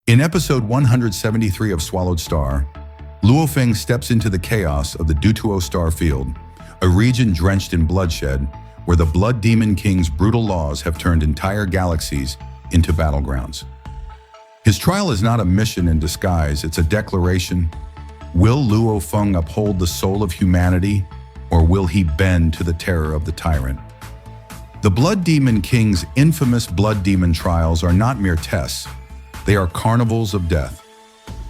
In episode 173 of Swallowed Star, Luo Feng steps into the chaos of the Dutuo star field, a region drenched in bloodshed where the Blood Demon King's brutal laws have turned entire galaxies into battlegrounds. His trial is not a mission in disguise, it's a declaration. Will Luo Feng uphold the soul of humanity, or will he bend to the terror of the tyrant? The Blood Demon King's infamous Blood Demon trials are not mere tests. They are carnivals of death.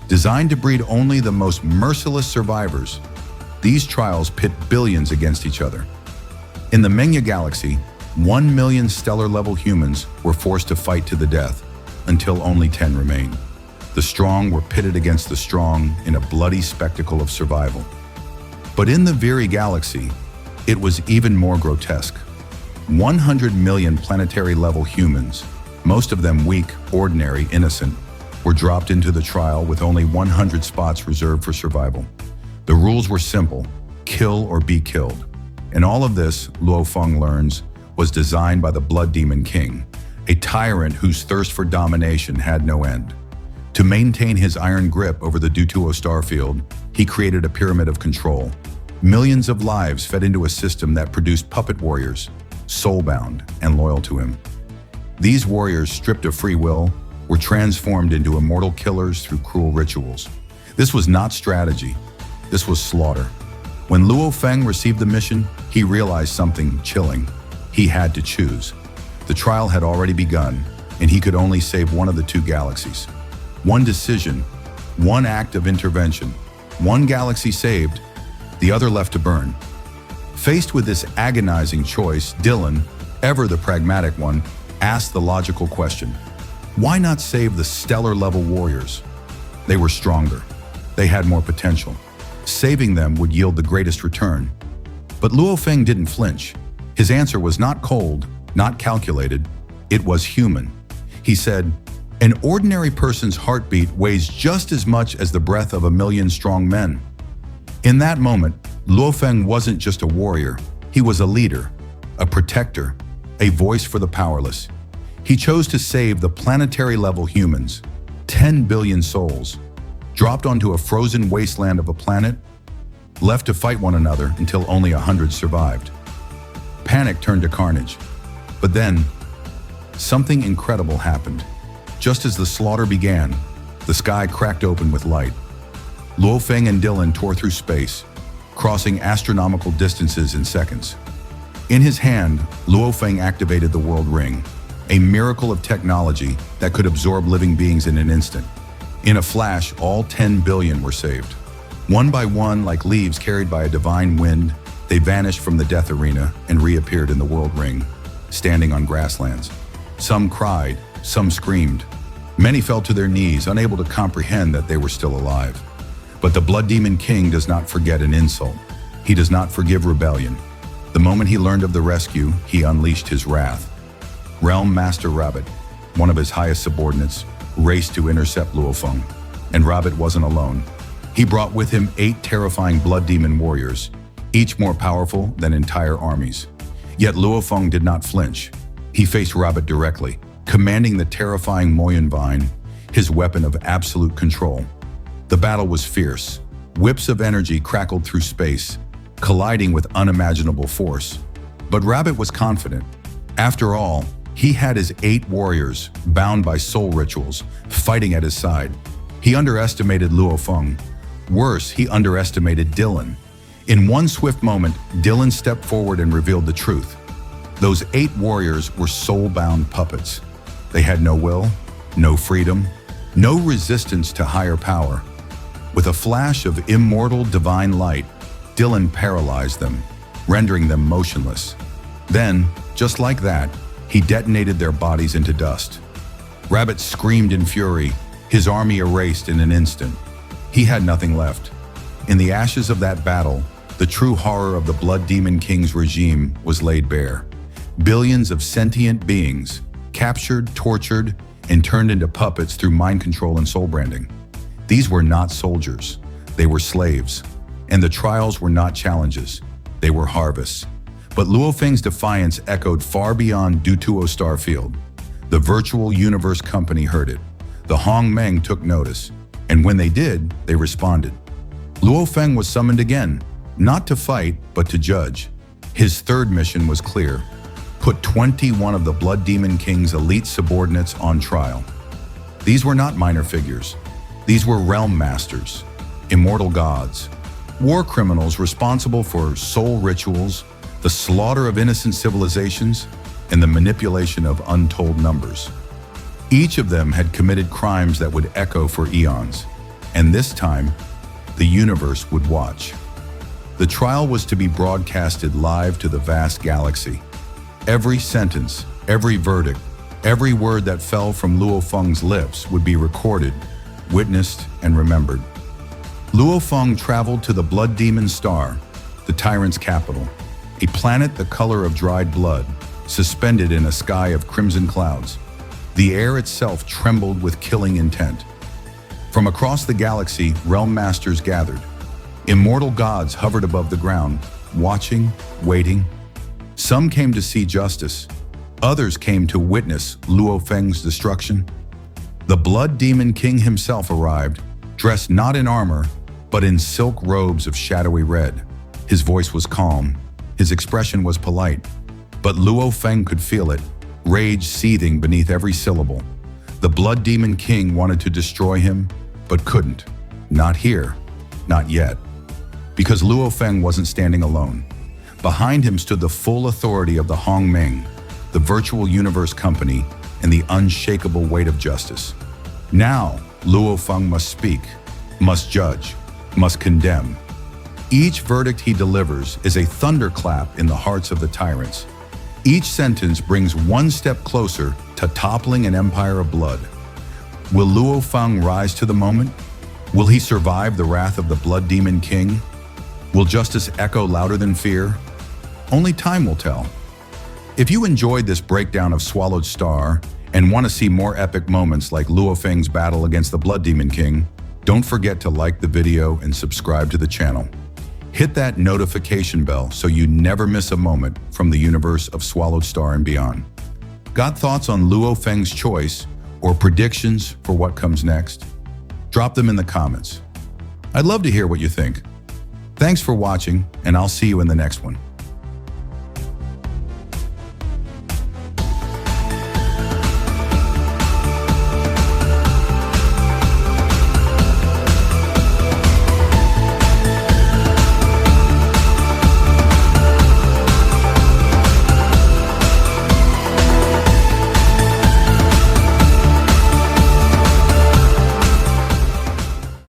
Designed to breed only the most merciless survivors, these trials pit billions against each other. In the Mengya galaxy, 1 million stellar-level humans were forced to fight to the death, until only 10 remained. The strong were pitted against the strong in a bloody spectacle of survival. But in the Viri galaxy, it was even more grotesque. 100 million planetary-level humans, most of them weak, ordinary, innocent, were dropped into the trial with only 100 spots reserved for survival. The rules were simple: kill or be killed. And all of this, Luo Feng learns, was designed by the Blood Demon King, a tyrant whose thirst for domination had no end. To maintain his iron grip over the Dutuo starfield, he created a pyramid of control. Millions of lives fed into a system that produced puppet warriors, soul-bound and loyal to him. These warriors, stripped of free will, were transformed into immortal killers through cruel rituals. This was not strategy, this was slaughter. When Luo Feng received the mission, he realized something chilling. He had to choose. The trial had already begun, and he could only save one of the two galaxies. One decision, one act of intervention, one galaxy saved, the other left to burn. Faced with this agonizing choice, Dylan, ever the pragmatic one, asked the logical question: why not save the stellar-level warriors? They were stronger. They had more potential. Saving them would yield the greatest return. But Luo Feng didn't flinch. His answer was not cold, not calculated. It was human. He said, "An ordinary person's heartbeat weighs just as much as the breath of 1,000,000 strong men." In that moment, Luo Feng wasn't just a warrior. He was a leader, a protector, a voice for the powerless. He chose to save the planetary-level humans, 10 billion souls, dropped onto a frozen wasteland of a planet, left to fight one another until only 100 survived. Panic turned to carnage. But then, something incredible happened. Just as the slaughter began, the sky cracked open with light. Luo Feng and Dylan tore through space, crossing astronomical distances in seconds. In his hand, Luo Feng activated the World Ring, a miracle of technology that could absorb living beings in an instant. In a flash, all 10 billion were saved. One by one, like leaves carried by a divine wind, they vanished from the death arena and reappeared in the World Ring, standing on grasslands. Some cried, some screamed. Many fell to their knees, unable to comprehend that they were still alive. But the Blood Demon King does not forget an insult. He does not forgive rebellion. The moment he learned of the rescue, he unleashed his wrath. Realm Master Rabbit, one of his highest subordinates, raced to intercept Luo Feng. And Rabbit wasn't alone. He brought with him 8 terrifying Blood Demon warriors, each more powerful than entire armies. Yet Luo Feng did not flinch. He faced Rabbit directly, commanding the terrifying Moyun Vine, his weapon of absolute control. The battle was fierce. Whips of energy crackled through space, colliding with unimaginable force. But Rabbit was confident. After all, he had his 8 warriors, bound by soul rituals, fighting at his side. He underestimated Luo Feng. Worse, he underestimated Dylan. In one swift moment, Dylan stepped forward and revealed the truth. Those 8 warriors were soul-bound puppets. They had no will, no freedom, no resistance to higher power. With a flash of immortal divine light, Dylan paralyzed them, rendering them motionless. Then, just like that, he detonated their bodies into dust. Rabbit screamed in fury, his army erased in an instant. He had nothing left. In the ashes of that battle, the true horror of the Blood Demon King's regime was laid bare. Billions of sentient beings, captured, tortured, and turned into puppets through mind control and soul branding. These were not soldiers, they were slaves. And the trials were not challenges, they were harvests. But Luo Feng's defiance echoed far beyond Dutuo Starfield. The virtual universe company heard it. The Hongmeng took notice, and when they did, they responded. Luo Feng was summoned again, not to fight, but to judge. His third mission was clear: put 21 of the Blood Demon King's elite subordinates on trial. These were not minor figures. These were realm masters, immortal gods, war criminals responsible for soul rituals, the slaughter of innocent civilizations, and the manipulation of untold numbers. Each of them had committed crimes that would echo for eons, and this time, the universe would watch. The trial was to be broadcasted live to the vast galaxy. Every sentence, every verdict, every word that fell from Luo Feng's lips would be recorded, witnessed, and remembered. Luo Feng traveled to the Blood Demon Star, the tyrant's capital, a planet the color of dried blood, suspended in a sky of crimson clouds. The air itself trembled with killing intent. From across the galaxy, realm masters gathered. Immortal gods hovered above the ground, watching, waiting. Some came to see justice. Others came to witness Luo Feng's destruction. The Blood Demon King himself arrived, dressed not in armor, but in silk robes of shadowy red. His voice was calm. His expression was polite. But Luo Feng could feel it, rage seething beneath every syllable. The Blood Demon King wanted to destroy him, but couldn't. Not here. Not yet. Because Luo Feng wasn't standing alone. Behind him stood the full authority of the Hongmeng, the virtual universe company, and the unshakable weight of justice. Now, Luo Feng must speak, must judge, must condemn. Each verdict he delivers is a thunderclap in the hearts of the tyrants. Each sentence brings one step closer to toppling an empire of blood. Will Luo Feng rise to the moment? Will he survive the wrath of the Blood Demon King? Will justice echo louder than fear? Only time will tell. If you enjoyed this breakdown of Swallowed Star and want to see more epic moments like Luo Feng's battle against the Blood Demon King, don't forget to like the video and subscribe to the channel. Hit that notification bell so you never miss a moment from the universe of Swallowed Star and beyond. Got thoughts on Luo Feng's choice or predictions for what comes next? Drop them in the comments. I'd love to hear what you think. Thanks for watching, and I'll see you in the next one.